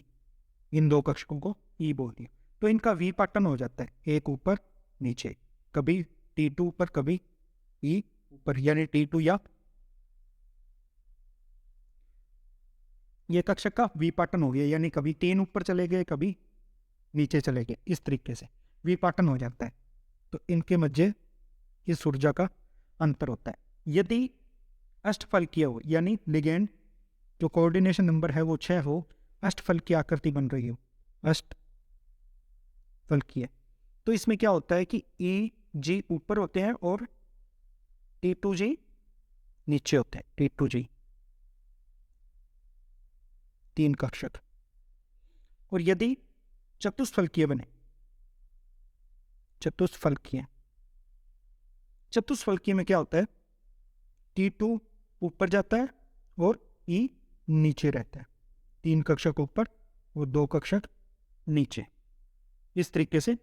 Speaker 1: इन 2 कक्षकों को E बोल दिया, तो इनका V पैटर्न हो जाता है, एक ऊपर नीचे, कभी T2 ऊपर कभी E ऊपर, यानी T2 या ये कक्षक का विपाटन हो गया, यानी कभी 3 ऊपर चले गए, कभी नीचे चले गए, इस तरीके से विपाटन हो जाता है। तो इनके मध्य इस ऊर्जा का अंतर होता है। यदि अष्टफलकीय हो, यानी लिगेंड जो कोऑर्डिनेशन नंबर है वो 6 हो, अष्टफलकीय आकृति बन रही हो, अष्टफलकीय, तो इसमें क्या होता है कि ई जी ऊपर होते हैं और T2G नीचे होते हैं, T2G 3 कक्षक। और यदि चतुष्फलकीय बने, चतुष्फलकीय में क्या होता है, T2 ऊपर जाता है और E नीचे रहता है, 3 कक्षक ऊपर और 2 कक्षक नीचे, इस तरीके से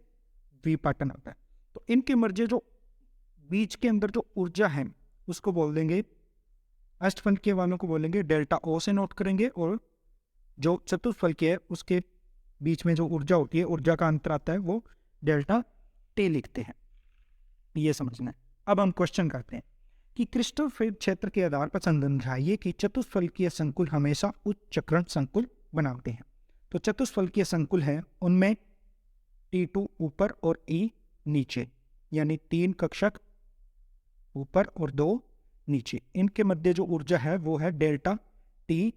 Speaker 1: विपाटन होता है। तो इनके मध्य जो बीच के अंदर जो ऊर्जा है उसको बोल देंगे, अष्टफलकीय वालों को बोलेंगे डेल्टा ओ से नोट करेंगे, और जो चतुष्फलकीय है उसके बीच में जो ऊर्जा होती है, ऊर्जा का अंतर आता है, वो डेल्टा टी लिखते हैं। ये समझना है। अब हम क्वेश्चन करते हैं कि क्रिस्टल फील्ड क्षेत्र के आधार पर समझाइए कि चतुष्फलकीय संकुल हमेशा उच्च चक्रण संकुल बनाते हैं। तो चतुष्फलकीय संकुल है, उनमें T2 ऊपर और E नीचे, यानी 3 कक्षक ऊपर और 2 नीचे, इनके मध्य जो ऊर्जा है वो है डेल्टा टी।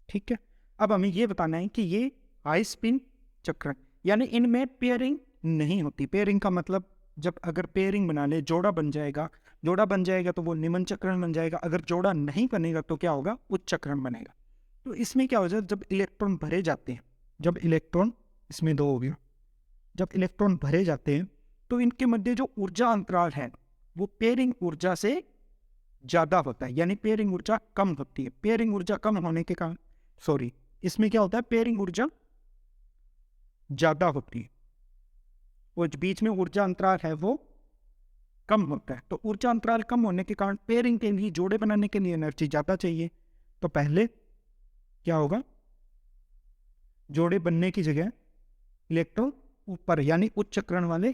Speaker 1: ठीक है, अब हमें ये बताना है कि ये हाई स्पिन चक्रण, यानी इनमें पेयरिंग नहीं होती। पेयरिंग का मतलब जब अगर पेयरिंग बना ले, जोड़ा बन जाएगा, तो वो निम्न चक्रण बन जाएगा। अगर जोड़ा नहीं बनेगा तो क्या होगा, उच्च चक्रण बनेगा। तो इसमें क्या हो जाए, जब इलेक्ट्रॉन भरे जाते हैं, जब इलेक्ट्रॉन, इसमें 2 हो गया, जब इलेक्ट्रॉन भरे जाते हैं तो इनके मध्य जो ऊर्जा अंतराल है वो पेयरिंग ऊर्जा से ज्यादा होता है, यानी पेयरिंग ऊर्जा कम होती है। पेयरिंग ऊर्जा कम होने के कारण, इसमें क्या होता है, पेयरिंग ऊर्जा ज्यादा होती है और बीच में ऊर्जा अंतराल है वो कम होता है। तो ऊर्जा अंतराल कम होने के कारण पेयरिंग के लिए, जोड़े बनाने के लिए एनर्जी ज्यादा चाहिए। तो पहले क्या होगा, जोड़े बनने की जगह इलेक्ट्रॉन ऊपर, यानी उच्च चक्रण वाले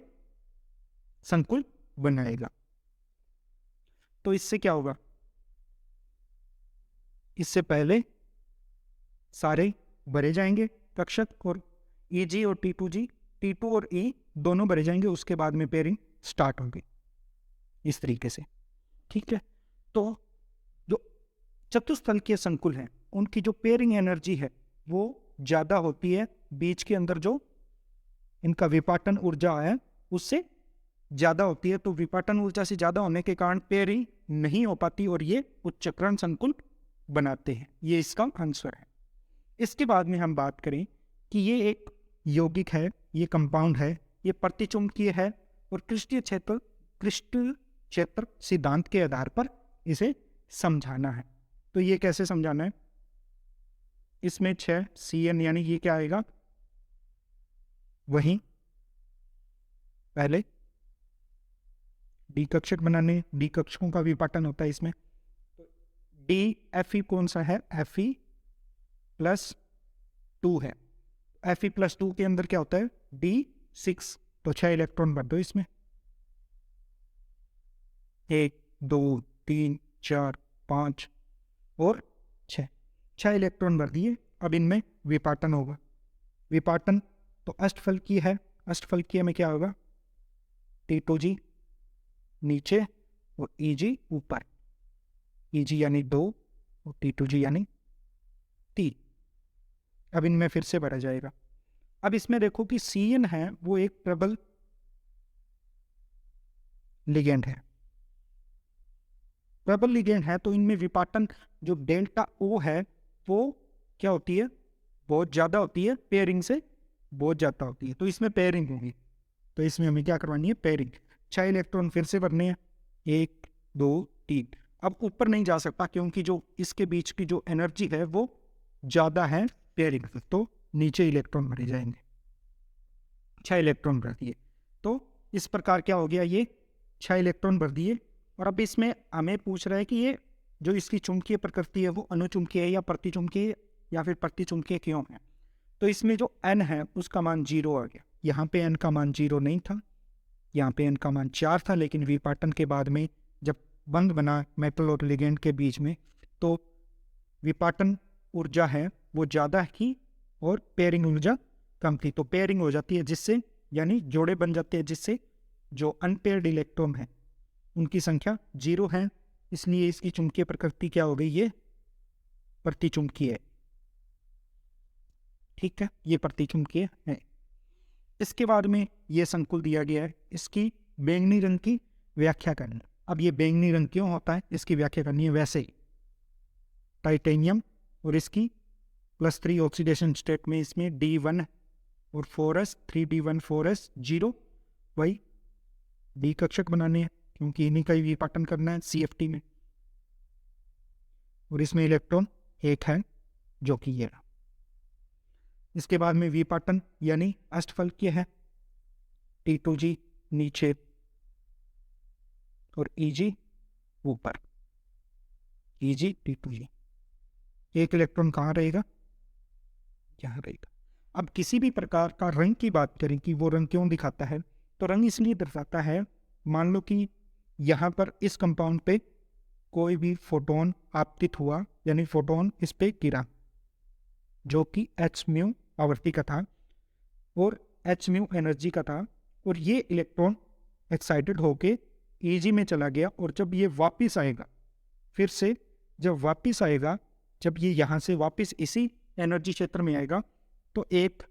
Speaker 1: संकुल बनाएगा। तो इससे क्या होगा, इससे पहले सारे भरे जाएंगे कक्षक, और EG और T2G, T2 और E दोनों भरे जाएंगे, उसके बाद में पेयरिंग स्टार्ट होगी, इस तरीके से। ठीक है, तो जो चतुष्फलकीय संकुल है उनकी जो पेयरिंग एनर्जी है वो ज्यादा होती है, बीच के अंदर जो इनका विपाटन ऊर्जा है उससे ज्यादा होती है। तो विपाटन ऊर्जा से ज्यादा होने के कारण पेयरिंग नहीं हो पाती और ये उच्च चक्रण संकुल बनाते हैं। ये इसका आंसर है। इसके बाद में हम बात करें कि ये एक यौगिक है, ये कंपाउंड है, ये प्रतिचुंबकीय है और क्रिस्टलीय क्षेत्र सिद्धांत के आधार पर इसे समझाना है। तो ये कैसे समझाना है, इसमें 6 CN, यानी ये क्या आएगा, वहीं पहले डी कक्षक बनाने, डी कक्षकों का विपाटन होता है इसमें। डी Fe कौन सा है, Fe+2 है। Fe+2 के अंदर क्या होता है, D6, तो 6 इलेक्ट्रॉन भर दो इसमें, 1 2 3 4 5 और 6 इलेक्ट्रॉन भर दिए। अब इनमें विपाटन होगा, विपाटन तो अष्टफलकीय है, अष्टफलकीय में क्या होगा, T2G नीचे और EG ऊपर, EG यानी 2 और T2G यानी 3। अब इनमें फिर से भरा जाएगा। अब इसमें देखो कि CN है वो एक प्रबल लिगेंड है, प्रबल लिगेंड है, तो इनमें विपाटन जो डेल्टा O है वो क्या होती है, बहुत ज्यादा होती है, पेयरिंग से बहुत ज्यादा होती है। तो इसमें पेयरिंग होगी, तो इसमें हमें क्या करवानी है, पेयरिंग। 6 इलेक्ट्रॉन फिर से भरने हैं, 1 2 3। अब ऊपर नहीं जा सकता क्योंकि जो इसके बीच की जो एनर्जी है वो ज्यादा है पेयरिंग से, तो नीचे इलेक्ट्रॉन भरे जाएंगे। 6 इलेक्ट्रॉन भर दिए, तो इस प्रकार क्या हो गया, ये 6 इलेक्ट्रॉन भर दिए। और अब इसमें हमें पूछ रहा है कि ये जो इसकी चुंबकीय प्रकृति है वो अनुचुंबकीय है या प्रतिचुंबकीय या फिर प्रतिचुंबकीय क्यों है। तो इसमें जो N है उसका मान 0 आ गया, यहाँ पे N का मान 0 नहीं था, यहाँ पे N का मान 4 था, लेकिन विपाटन के बाद में जब बंध बना मेटल और लिगेंड के बीच में, तो विपाटन ऊर्जा है वो ज़्यादा थी और पेयरिंग ऊर्जा कम थी। तो पेयरिंग हो जाती है जिससे, यानी जोड़े बन जाते हैं जिससे जो अनपेयर्ड इलेक्ट्रॉन है उनकी संख्या 0 है, इसलिए इसकी चुंबकीय प्रकृति क्या हो गई, ये प्रतिचुंबकीय है। ठीक है, ये प्रतिचुंबकीय है। इसके बाद में ये संकुल दिया गया है, इसकी बैंगनी रंग की व्याख्या करना। अब ये बैंगनी रंग क्यों होता है इसकी व्याख्या करनी है। वैसे ही टाइटेनियम और इसकी +3 ऑक्सीडेशन स्टेट में इसमें D1 और 4s 3D1 4s 0, वही डी कक्षक बनाने हैं क्योंकि इन्हीं का ही विपाटन करना है CFT में। और इसमें इलेक्ट्रॉन एक है जो कि ये। इसके बाद में विपाटन यानी अष्टफलकीय है, T2G नीचे और EG ऊपर, EG T2G। एक इलेक्ट्रॉन कहाँ रहेगा, यहाँ रहेगा। अब किसी भी प्रकार का रंग की बात करें कि वो रंग क्यों दिखाता है, तो रंग इसलिए दर्शाता है, मान लो कि यहाँ पर इस कंपाउंड पे कोई भी फोटोन आपतित हुआ, यानी फोटोन इस पे गिरा जो कि h आवृत्ति का था और h एनर्जी का था, और ये इलेक्ट्रॉन एक्साइटेड होके EG में चला गया, और जब ये वापस आएगा, फिर से जब वापस आएगा, जब ये यहाँ से वापस इसी एनर्जी क्षेत्र में आएगा तो एक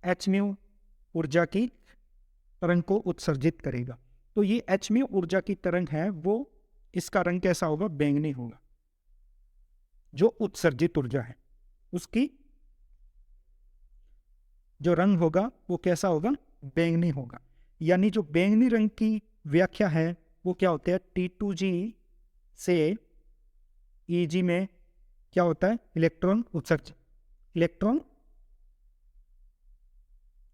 Speaker 1: h ऊर्जा की तरंग को उत्सर्जित करेगा। तो ये h ऊर्जा की तरंग है वो, इसका रंग कैसा होगा, बैंगनी होगा। जो उत्सर्जित ऊर्जा है उसकी जो रंग होगा वो कैसा होगा, बैंगनी होगा। यानी जो बैंगनी रंग की व्याख्या है वो क्या होता है, T2G से EG में क्या होता है, इलेक्ट्रॉन उत्सर्जित, इलेक्ट्रॉन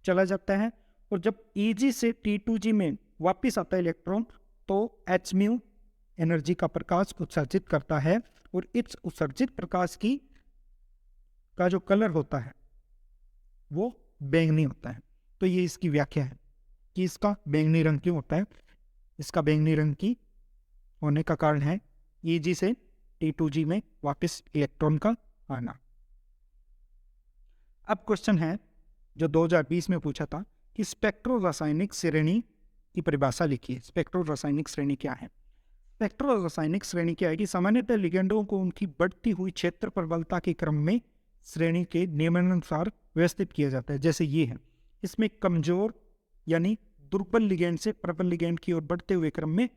Speaker 1: चला जाता है, और जब EG से T2G में वापिस आता है इलेक्ट्रॉन तो h एनर्जी का प्रकाश उत्सर्जित करता है, और इस उत्सर्जित प्रकाश की का जो कलर होता है वो बैंगनी होता है। तो ये इसकी व्याख्या है कि इसका बैंगनी रंग क्यों होता है। इसका बैंगनी रंग की होने का कारण है EG से T2G में वापस इलेक्ट्रॉन का आना। अब क्वेश्चन है जो 2020 में पूछा था कि स्पेक्ट्रो रासायनिक श्रेणी की परिभाषा लिखिए। स्पेक्ट्रो रासायनिक श्रेणी क्या है। स्पेक्ट्रो रासायनिक श्रेणी क्या है कि सामान्यतः लिगेंडों को उनकी बढ़ती हुई क्षेत्र प्रबलता के क्रम में श्रेणी के नियमानुसार व्यवस्थित किया जाता है। जैसे ये है, इसमें कमजोर यानी दुर्बल लिगेंड से प्रबल लिगेंड की ओर बढ़ते हुए क्रम में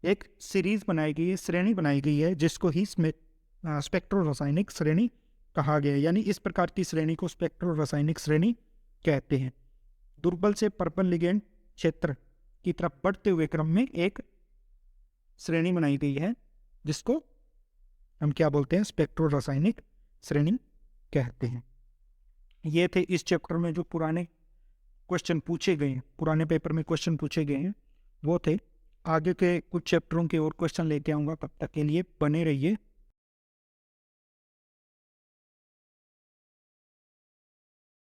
Speaker 1: एक सीरीज बनाई गई है, श्रेणी बनाई गई है, जिसको ही स्पेक्ट्रो रासायनिक श्रेणी कहा गया है। यानी इस प्रकार की श्रेणी को स्पेक्ट्रो रासायनिक श्रेणी कहते हैं। दुर्बल से प्रबल लिगेंड क्षेत्र की तरफ बढ़ते हुए क्रम में एक श्रेणी बनाई गई है जिसको हम क्या बोलते हैं, स्पेक्ट्रो रासायनिक श्रेणी कहते हैं। ये थे इस चैप्टर में जो पुराने क्वेश्चन पूछे गए हैं, पुराने पेपर में क्वेश्चन पूछे गए हैं वो थे। आगे के कुछ चैप्टरों के और क्वेश्चन लेके आऊँगा, तब तक के लिए बने रहिए।